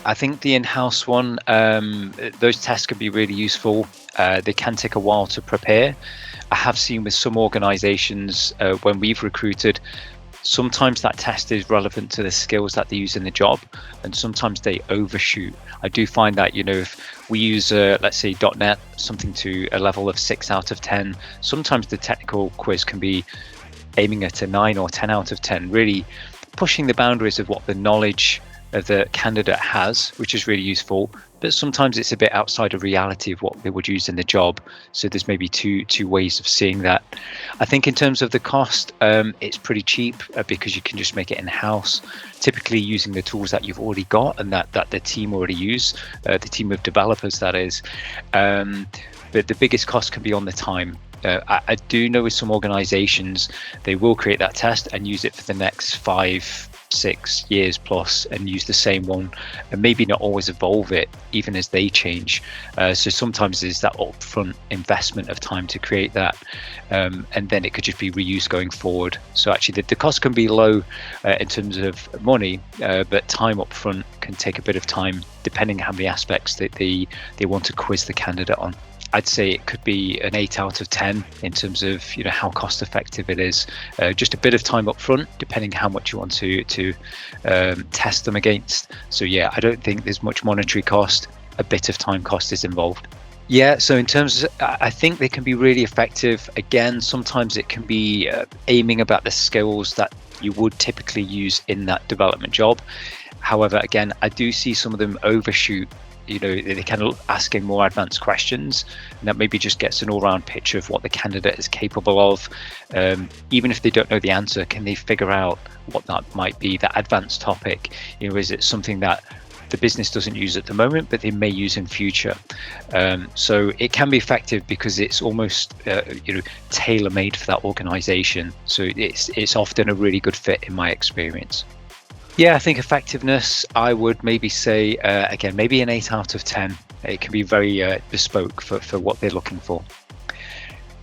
I think the in-house one, those tests can be really useful. They can take a while to prepare. I have seen with some organizations when we've recruited, sometimes that test is relevant to the skills that they use in the job, and sometimes they overshoot. I do find that, if we use, let's say, .NET, something to a level of 6 out of 10, sometimes the technical quiz can be aiming at a 9 or 10 out of 10, really pushing the boundaries of what the knowledge of the candidate has, which is really useful. But sometimes it's a bit outside of reality of what they would use in the job. So there's maybe two ways of seeing that. I think in terms of the cost, it's pretty cheap because you can just make it in-house, typically using the tools that you've already got and that the team already use, the team of developers, that is. But the biggest cost can be on the time. I do know with some organizations, they will create that test and use it for the next 5-6 years plus and use the same one, and maybe not always evolve it even as they change. So sometimes there's that upfront investment of time to create that, and then it could just be reused going forward. So actually the cost can be low in terms of money, but time upfront can take a bit of time depending on how many aspects that they want to quiz the candidate on. I'd say it could be an 8 out of 10 in terms of how cost effective it is. Just a bit of time up front, depending how much you want to test them against. So yeah, I don't think there's much monetary cost. A bit of time cost is involved. Yeah, so in terms of, I think they can be really effective. Again, sometimes it can be aiming about the skills that you would typically use in that development job. However, again, I do see some of them overshoot. They kind of asking more advanced questions, and that maybe just gets an all-round picture of what the candidate is capable of. Even if they don't know the answer, can they figure out what that might be, that advanced topic? Is it something that the business doesn't use at the moment, but they may use in future? So it can be effective because it's almost tailor-made for that organization. So it's often a really good fit in my experience. Yeah, I think effectiveness, I would maybe say, again, maybe an 8 out of 10. It can be very bespoke for what they're looking for.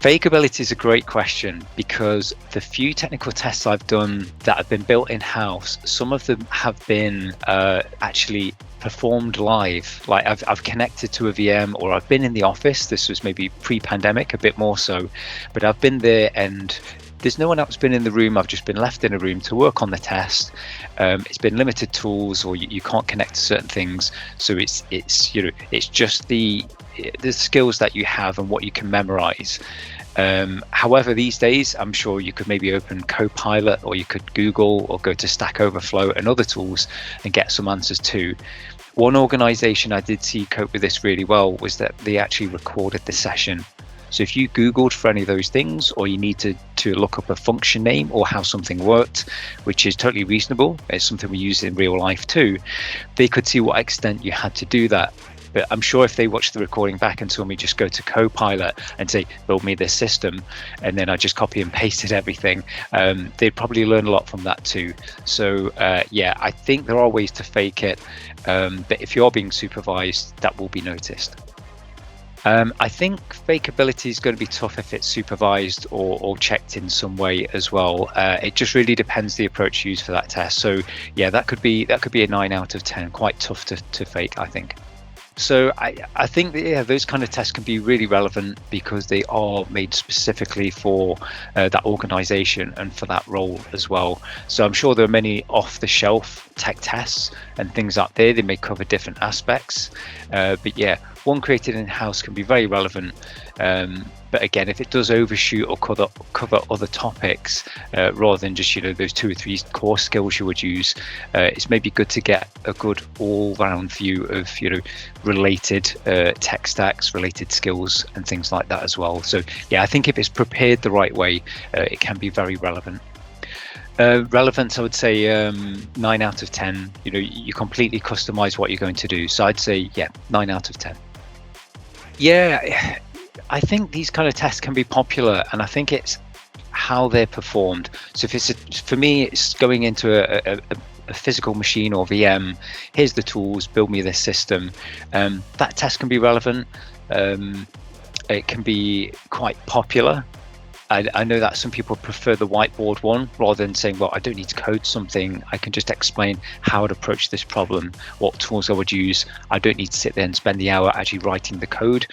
Fakeability is a great question because the few technical tests I've done that have been built in-house, some of them have been actually performed live. Like I've connected to a VM, or I've been in the office. This was maybe pre-pandemic, a bit more so, but I've been there and there's no one else been in the room. I've just been left in a room to work on the test. It's been limited tools, or you can't connect to certain things. So it's just the skills that you have and what you can memorize. However, these days, I'm sure you could maybe open Copilot, or you could Google or go to Stack Overflow and other tools and get some answers too. One organization I did see cope with this really well was that they actually recorded the session. So if you Googled for any of those things, or you need to look up a function name or how something worked, which is totally reasonable, it's something we use in real life too, they could see what extent you had to do that. But I'm sure if they watched the recording back and saw me just go to Copilot and say, build me this system, and then I just copy and pasted everything, they'd probably learn a lot from that too. So yeah, I think there are ways to fake it, but if you're being supervised, that will be noticed. I think fakeability is going to be tough if it's supervised or checked in some way as well. It just really depends the approach used for that test. So yeah, that could be a 9 out of 10. Quite tough to fake, I think. So I think that, those kind of tests can be really relevant because they are made specifically for that organization and for that role as well. So I'm sure there are many off-the-shelf tech tests and things out there. They may cover different aspects, but yeah, one created in-house can be very relevant. But again, if it does overshoot or cover other topics rather than just those 2 or 3 core skills you would use, it's maybe good to get a good all-round view of related tech stacks, related skills, and things like that as well. So yeah, I think if it's prepared the right way, it can be very relevant. Relevance, I would say 9 out of 10. You completely customize what you're going to do. So I'd say, yeah, 9 out of 10. Yeah, I think these kind of tests can be popular, and I think it's how they're performed. So if for me, it's going into a physical machine or VM. Here's the tools, build me this system. That test can be relevant. It can be quite popular. I know that some people prefer the whiteboard one rather than saying, well, I don't need to code something. I can just explain how I'd approach this problem, what tools I would use. I don't need to sit there and spend the hour actually writing the code.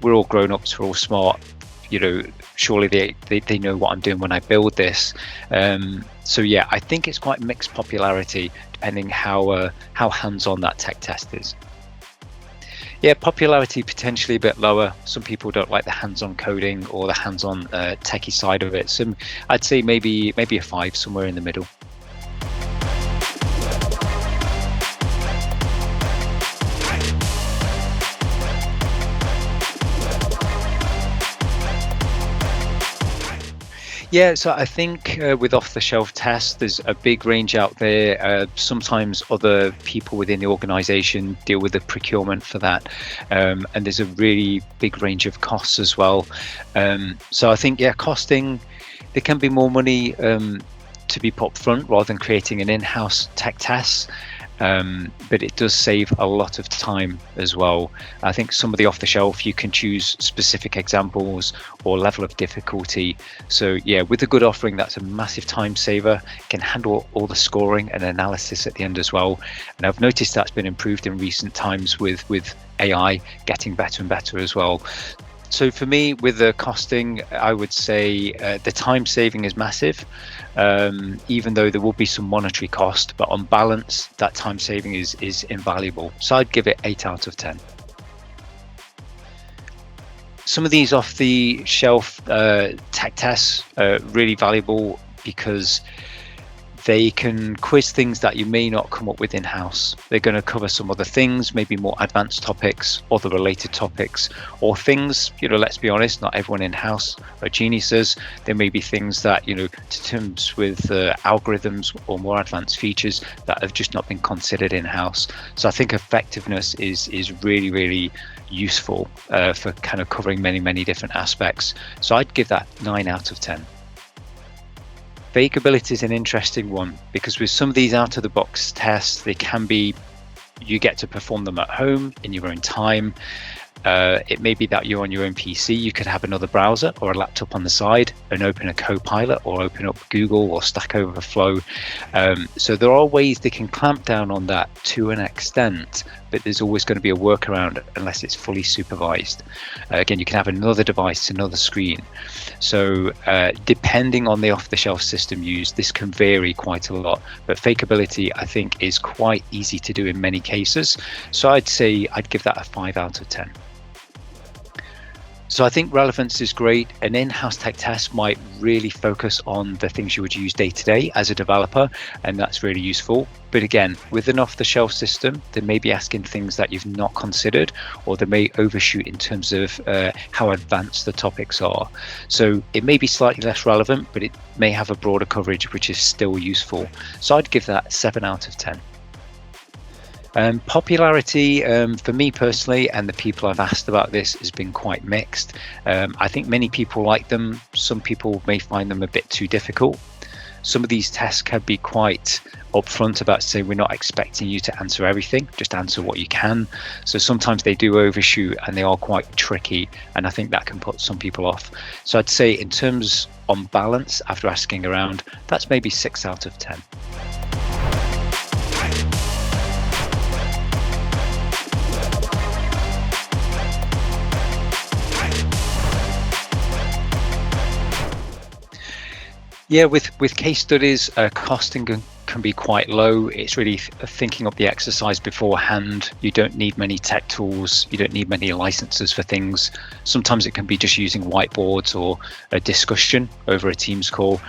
We're all grown-ups, we're all smart. Surely they know what I'm doing when I build this. So yeah, I think it's quite mixed popularity depending how hands-on that tech test is. Yeah, popularity potentially a bit lower. Some people don't like the hands-on coding or the hands-on techie side of it. So I'd say maybe a 5, somewhere in the middle. Yeah, so I think with off-the-shelf tests, there's a big range out there. Sometimes other people within the organization deal with the procurement for that. And there's a really big range of costs as well. So I think, yeah, costing, there can be more money to be put up front rather than creating an in-house tech test. But it does save a lot of time as well. I think some of the off-the-shelf, you can choose specific examples or level of difficulty. So yeah, with a good offering, that's a massive time saver. It can handle all the scoring and analysis at the end as well. And I've noticed that's been improved in recent times with AI getting better and better as well. So for me, with the costing, I would say the time saving is massive, even though there will be some monetary cost, but on balance, that time saving is invaluable. So I'd give it 8 out of 10. Some of these off the shelf tech tests are really valuable because they can quiz things that you may not come up with in-house. They're going to cover some other things, maybe more advanced topics, other related topics, or things, let's be honest, not everyone in-house are geniuses. There may be things that, to terms with algorithms or more advanced features that have just not been considered in-house. So I think effectiveness is really, really useful for kind of covering many, many different aspects. So I'd give that 9 out of 10. Fakeability is an interesting one because with some of these out-of-the-box tests, they can be, you get to perform them at home in your own time. It may be that you're on your own PC, you could have another browser or a laptop on the side and open a Copilot or open up Google or Stack Overflow. So there are ways they can clamp down on that to an extent, but there's always going to be a workaround unless it's fully supervised. Again, you can have another device, another screen. So depending on the off-the-shelf system used, this can vary quite a lot, but fakeability I think is quite easy to do in many cases. So I'd say I'd give that a 5 out of 10. So I think relevance is great. An in-house tech test might really focus on the things you would use day to day as a developer, and that's really useful. But again, with an off-the-shelf system, they may be asking things that you've not considered, or they may overshoot in terms of how advanced the topics are. So it may be slightly less relevant, but it may have a broader coverage, which is still useful. So I'd give that 7 out of 10. Popularity for me personally, and the people I've asked about this, has been quite mixed. I think many people like them. Some people may find them a bit too difficult. Some of these tests can be quite upfront about saying we're not expecting you to answer everything, just answer what you can. So sometimes they do overshoot and they are quite tricky, and I think that can put some people off. So I'd say in terms on balance, after asking around, that's maybe 6 out of 10. Yeah, with case studies, costing can be quite low. It's really thinking up the exercise beforehand. You don't need many tech tools. You don't need many licenses for things. Sometimes it can be just using whiteboards or a discussion over a Teams call.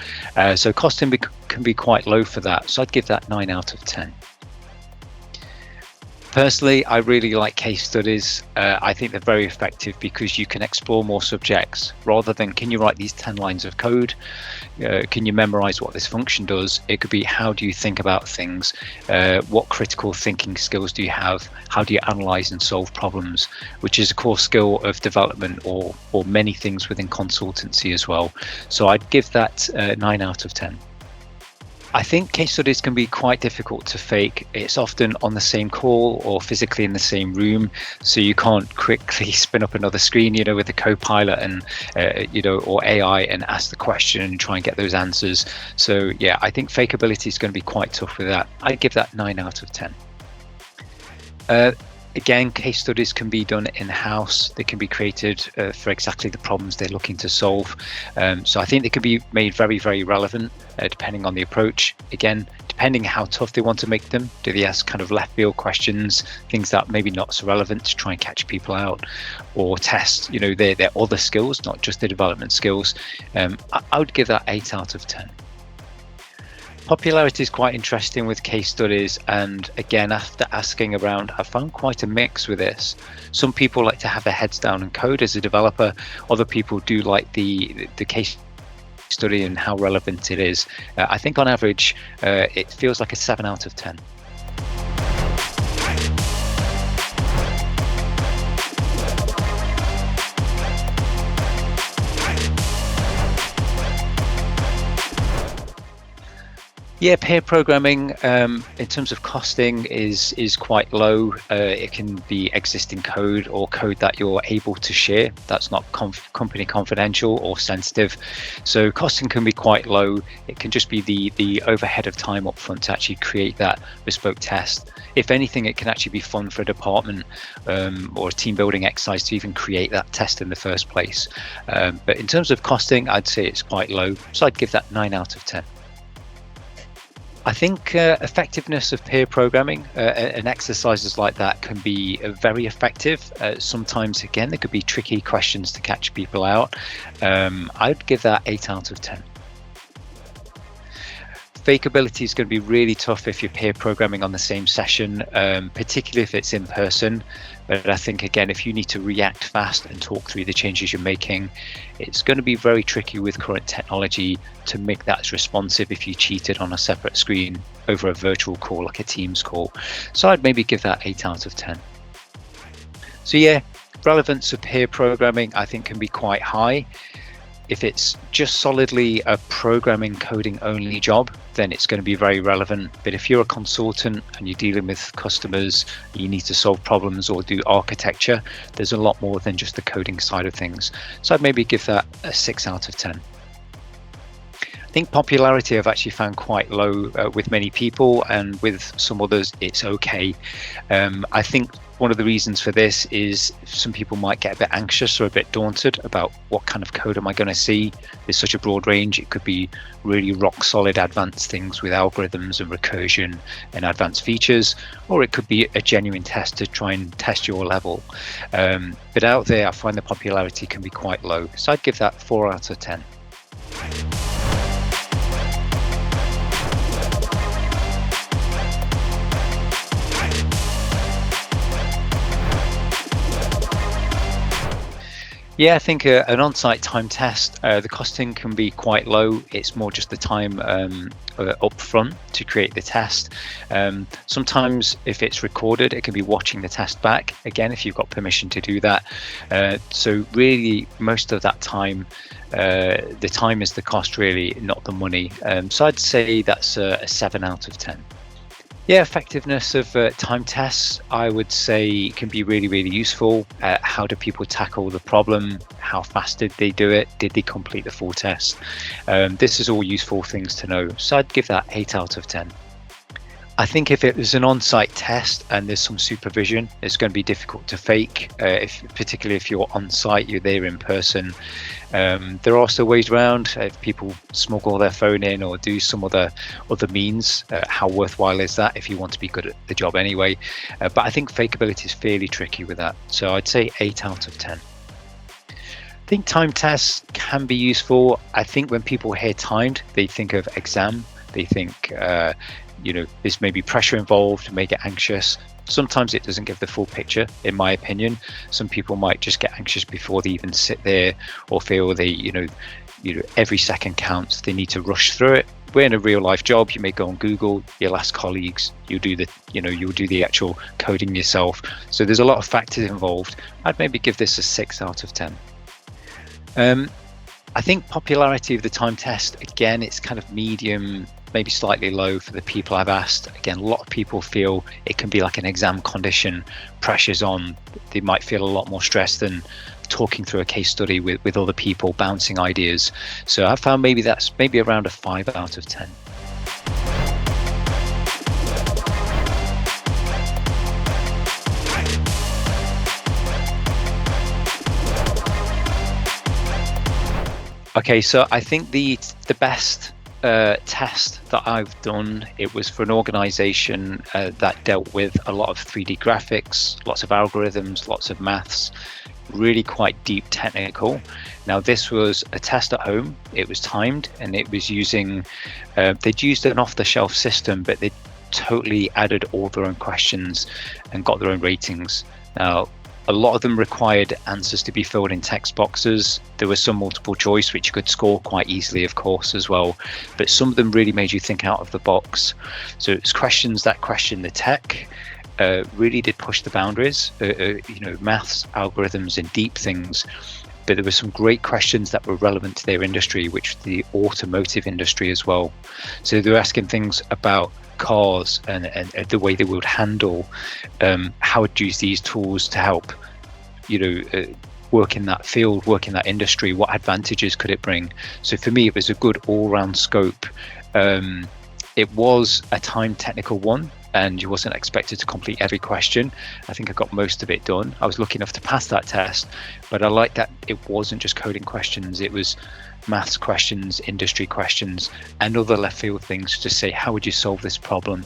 So costing can be quite low for that. So I'd give that 9 out of 10. Personally, I really like case studies. I think they're very effective because you can explore more subjects rather than can you write these 10 lines of code? Can you memorize what this function does? It could be how do you think about things? What critical thinking skills do you have? How do you analyze and solve problems? Which is a core skill of development or many things within consultancy as well. So I'd give that 9 out of 10. I think case studies can be quite difficult to fake. It's often on the same call or physically in the same room, so you can't quickly spin up another screen, with the co-pilot and or AI and ask the question and try and get those answers. So yeah, I think fakeability is going to be quite tough with that. I'd give that 9 out of 10. Again, case studies can be done in-house. They can be created for exactly the problems they're looking to solve. So I think they can be made very, very relevant depending on the approach. Again, depending how tough they want to make them. Do they ask kind of left field questions, things that maybe not so relevant to try and catch people out, or test, their other skills, not just their development skills. I would give that 8 out of 10. Popularity is quite interesting with case studies, and again, after asking around, I found quite a mix with this. Some people like to have their heads down and code as a developer. Other people do like the case study and how relevant it is. I think on average, it feels like a 7 out of 10. Yeah, pair programming in terms of costing is quite low. It can be existing code or code that you're able to share that's not company confidential or sensitive. So costing can be quite low. It can just be the overhead of time up front to actually create that bespoke test. If anything, it can actually be fun for a department or a team building exercise to even create that test in the first place. But in terms of costing, I'd say it's quite low. So I'd give that 9 out of 10. I think effectiveness of pair programming and exercises like that can be very effective. Sometimes, again, there could be tricky questions to catch people out. I'd give that 8 out of 10. Fakeability is going to be really tough if you're pair programming on the same session, particularly if it's in person. But I think, again, if you need to react fast and talk through the changes you're making, it's going to be very tricky with current technology to make that as responsive if you cheated on a separate screen over a virtual call, like a Teams call. So I'd maybe give that 8 out of 10. So yeah, relevance of pair programming, I think, can be quite high. If it's just solidly a programming coding only job, then it's going to be very relevant. But if you're a consultant and you're dealing with customers, you need to solve problems or do architecture, there's a lot more than just the coding side of things. So I'd maybe give that a 6 out of 10. I think popularity I've actually found quite low with many people, and with some others it's okay. I think one of the reasons for this is some people might get a bit anxious or a bit daunted about what kind of code am I going to see. There's such a broad range. It could be really rock solid advanced things with algorithms and recursion and advanced features, or it could be a genuine test to try and test your level. But out there, I find the popularity can be quite low. So I'd give that 4 out of 10. Yeah, I think an on-site time test, the costing can be quite low. It's more just the time up front to create the test. Sometimes if it's recorded, it can be watching the test back, again, if you've got permission to do that. So really, most of that time, the time is the cost really, not the money. So I'd say that's a 7 out of 10. Yeah, effectiveness of time tests, I would say, can be really, really useful. How do people tackle the problem? How fast did they do it? Did they complete the full test? This is all useful things to know. So I'd give that 8 out of 10. I think if it was an on-site test and there's some supervision, it's going to be difficult to fake, particularly if you're on-site, you're there in person. There are also ways around. If people smuggle their phone in or do some other means, how worthwhile is that if you want to be good at the job anyway? But I think fakeability is fairly tricky with that. So I'd say 8 out of 10. I think time tests can be useful. I think when people hear timed, they think of exam. They think, there's maybe pressure involved, may get anxious. Sometimes it doesn't give the full picture, in my opinion. Some people might just get anxious before they even sit there, or feel they, every second counts. They need to rush through it. We're in a real life job. You may go on Google, you'll ask colleagues, you'll do the actual coding yourself. So there's a lot of factors involved. I'd maybe give this a 6 out of 10. I think popularity of the time test, again, it's kind of medium maybe slightly low for the people I've asked. Again, a lot of people feel it can be like an exam condition, pressure's on. They might feel a lot more stressed than talking through a case study with other people, bouncing ideas. So I found that's maybe around a 5 out of 10. Okay, so I think the best test that I've done, it was for an organization that dealt with a lot of 3D graphics, lots of algorithms, lots of maths, really quite deep technical. Now this was a test at home, it was timed, and it was using, they'd used an off-the-shelf system, but they totally added all their own questions and got their own ratings. Now, a lot of them required answers to be filled in text boxes. There was some multiple choice, which you could score quite easily, of course, as well. But some of them really made you think out of the box. So it's questions that question the tech, really did push the boundaries, maths, algorithms, and deep things. But there were some great questions that were relevant to their industry, which was the automotive industry as well. So they were asking things about cars and the way they would handle how would use these tools to help work in that field, work in that industry, what advantages could it bring. So for me, it was a good all-round scope. It was a timed technical one, and you wasn't expected to complete every question. I think I got most of it done. I was lucky enough to pass that test, but I like that it wasn't just coding questions. It was maths questions, industry questions, and other left field things to say, how would you solve this problem?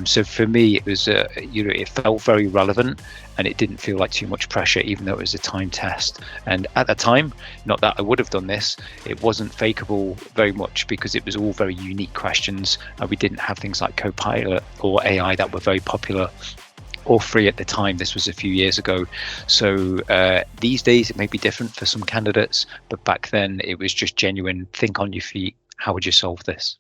So for me, it was, it felt very relevant, and it didn't feel like too much pressure, even though it was a time test. And at the time, not that I would have done this, it wasn't fakeable very much because it was all very unique questions. We didn't have things like Copilot or AI that were very popular or free at the time. This was a few years ago. So these days it may be different for some candidates, but back then it was just genuine, think on your feet, how would you solve this?